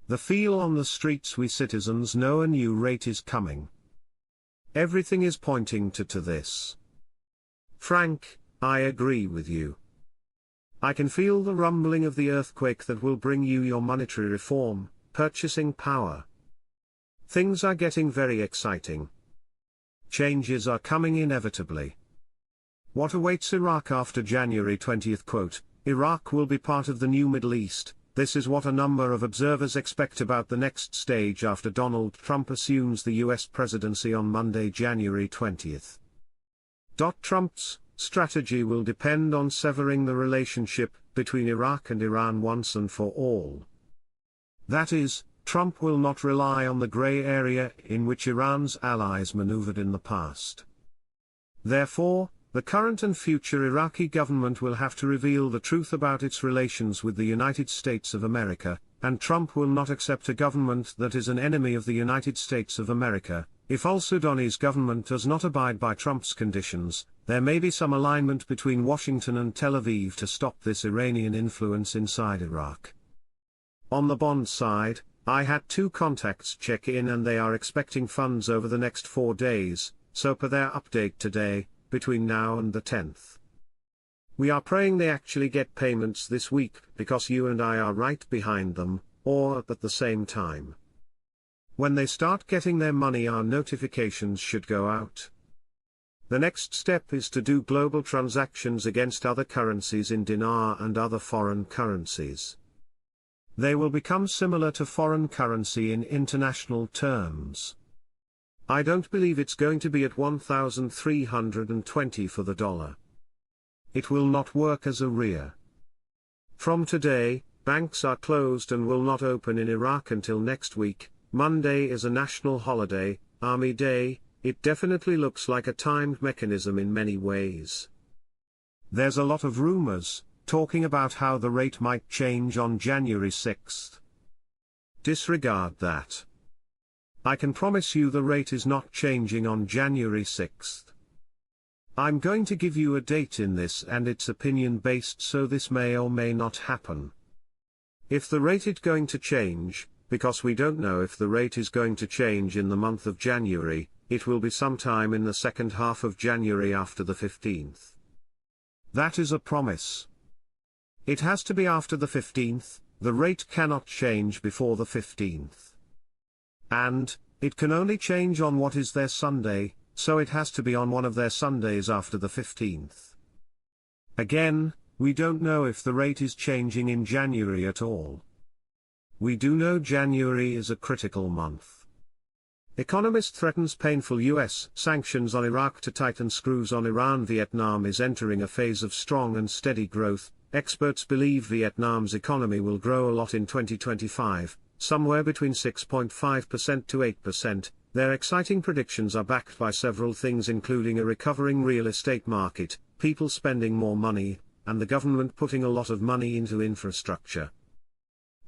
The feel on the streets, we citizens know a new rate is coming. Everything is pointing to this. Frank, I agree with you. I can feel the rumbling of the earthquake that will bring you your monetary reform, purchasing power. Things are getting very exciting. Changes are coming inevitably. What awaits Iraq after January 20th? Quote, Iraq will be part of the new Middle East. This is what a number of observers expect about the next stage after Donald Trump assumes the US presidency on Monday, January 20th. Trump's strategy will depend on severing the relationship between Iraq and Iran once and for all. That is, Trump will not rely on the gray area in which Iran's allies maneuvered in the past. Therefore, the current and future Iraqi government will have to reveal the truth about its relations with the United States of America, and Trump will not accept a government that is an enemy of the United States of America. If al-Sudani's government does not abide by Trump's conditions, there may be some alignment between Washington and Tel Aviv to stop this Iranian influence inside Iraq. On the bond side, I had 2 contacts check in and they are expecting funds over the next 4 days, so per their update today, between now and the 10th. We are praying they actually get payments this week, because you and I are right behind them, or at the same time. When they start getting their money, our notifications should go out. The next step is to do global transactions against other currencies in dinar and other foreign currencies. They will become similar to foreign currency in international terms. I don't believe it's going to be at 1,320 for the dollar. It will not work as a RIA. From today, banks are closed and will not open in Iraq until next week. Monday is a national holiday, Army Day. It definitely looks like a timed mechanism in many ways. There's a lot of rumors, talking about how the rate might change on January 6th. Disregard that. I can promise you the rate is not changing on January 6th. I'm going to give you a date in this and it's opinion based, so this may or may not happen. If the rate is going to change, because we don't know if the rate is going to change in the month of January, it will be sometime in the second half of January after the 15th. That is a promise. It has to be after the 15th, the rate cannot change before the 15th. And, it can only change on what is their Sunday, so it has to be on one of their Sundays after the 15th. Again, we don't know if the rate is changing in January at all. We do know January is a critical month. Economist threatens painful US sanctions on Iraq to tighten screws on Iran. Vietnam is entering a phase of strong and steady growth. Experts believe Vietnam's economy will grow a lot in 2025, somewhere between 6.5% to 8%. Their exciting predictions are backed by several things, including a recovering real estate market, people spending more money, and the government putting a lot of money into infrastructure.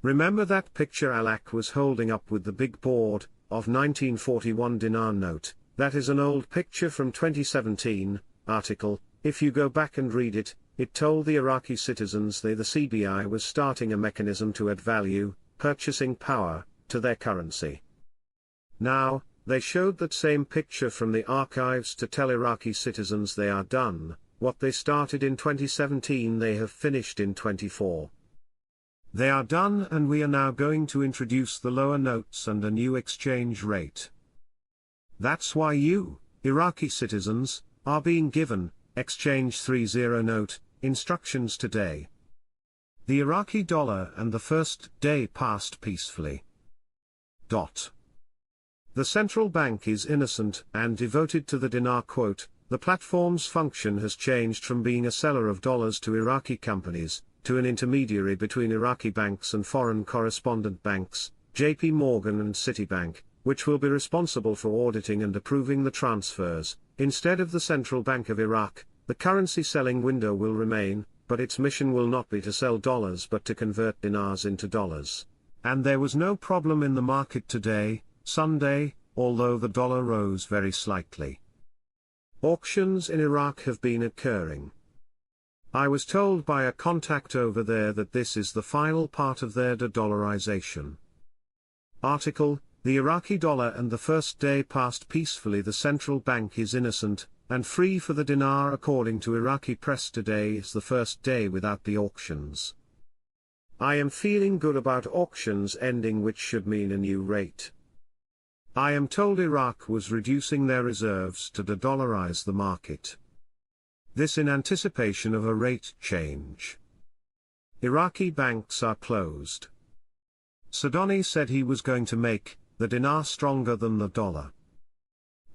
Remember that picture Alak was holding up with the big board of 1941 dinar note? That is an old picture from 2017 article. If you go back and read it, it told the Iraqi citizens the CBI was starting a mechanism to add value, purchasing power, to their currency. Now, they showed that same picture from the archives to tell Iraqi citizens they are done. What they started in 2017 they have finished in 24. They are done, and we are now going to introduce the lower notes and a new exchange rate. That's why you, Iraqi citizens, are being given exchange 30 note instructions today. The Iraqi dollar and the first day passed peacefully. The central bank is innocent and devoted to the dinar. Quote, the platform's function has changed from being a seller of dollars to Iraqi companies, to an intermediary between Iraqi banks and foreign correspondent banks, JP Morgan and Citibank, which will be responsible for auditing and approving the transfers. Instead of the Central Bank of Iraq, the currency selling window will remain, but its mission will not be to sell dollars but to convert dinars into dollars. And there was no problem in the market today, Sunday, although the dollar rose very slightly. Auctions in Iraq have been occurring. I was told by a contact over there that this is the final part of their de-dollarization. Article: The Iraqi dollar and the first day passed peacefully. The central bank is innocent and free for the dinar. According to Iraqi press, today is the first day without the auctions. I am feeling good about auctions ending, which should mean a new rate. I am told Iraq was reducing their reserves to de-dollarize the market. This in anticipation of a rate change. Iraqi banks are closed. Sadoni said he was going to make the dinar stronger than the dollar.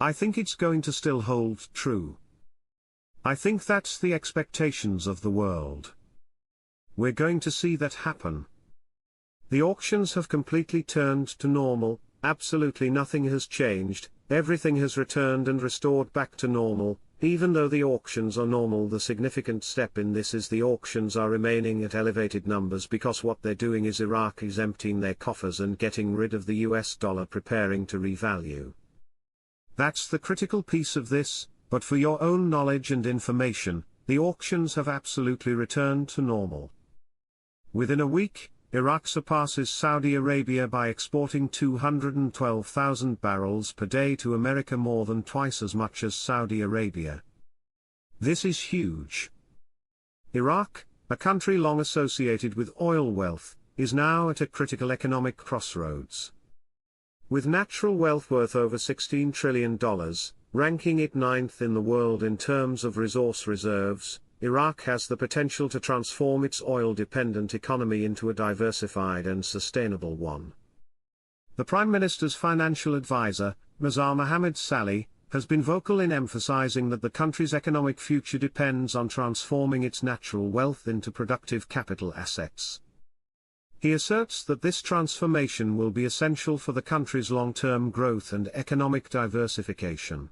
I think it's going to still hold true. I think that's the expectations of the world. We're going to see that happen. The auctions have completely turned to normal, absolutely nothing has changed, everything has returned and restored back to normal. Even though the auctions are normal, the significant step in this is the auctions are remaining at elevated numbers, because what they're doing is Iraq is emptying their coffers and getting rid of the US dollar, preparing to revalue. That's the critical piece of this, but for your own knowledge and information, the auctions have absolutely returned to normal. Within a week, Iraq surpasses Saudi Arabia by exporting 212,000 barrels per day to America, more than twice as much as Saudi Arabia. This is huge. Iraq, a country long associated with oil wealth, is now at a critical economic crossroads. With natural wealth worth over $16 trillion, ranking it 9th in the world in terms of resource reserves, Iraq has the potential to transform its oil-dependent economy into a diversified and sustainable one. The Prime Minister's financial advisor, Mazar Mohammed Salih, has been vocal in emphasizing that the country's economic future depends on transforming its natural wealth into productive capital assets. He asserts that this transformation will be essential for the country's long-term growth and economic diversification.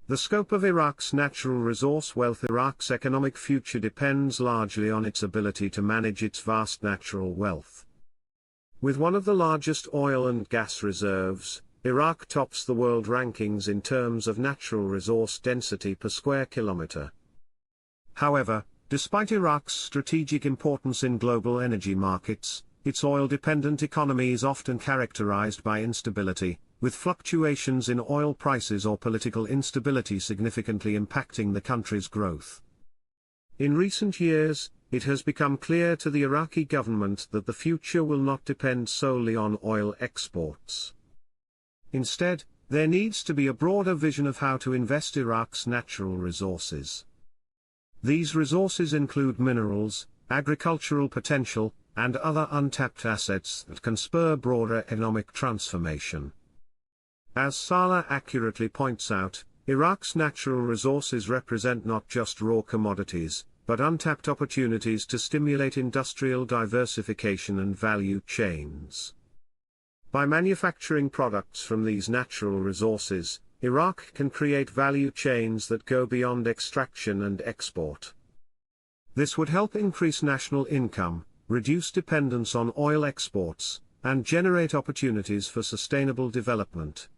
The scope of Iraq's natural resource wealth. Iraq's economic future depends largely on its ability to manage its vast natural wealth. With one of the largest oil and gas reserves, Iraq tops the world rankings in terms of natural resource density per square kilometer. However, despite Iraq's strategic importance in global energy markets, its oil-dependent economy is often characterized by instability, with fluctuations in oil prices or political instability significantly impacting the country's growth. In recent years, it has become clear to the Iraqi government that the future will not depend solely on oil exports. Instead, there needs to be a broader vision of how to invest Iraq's natural resources. These resources include minerals, agricultural potential, and other untapped assets that can spur broader economic transformation. As Saleh accurately points out, Iraq's natural resources represent not just raw commodities, but untapped opportunities to stimulate industrial diversification and value chains. By manufacturing products from these natural resources, Iraq can create value chains that go beyond extraction and export. This would help increase national income, reduce dependence on oil exports, and generate opportunities for sustainable development.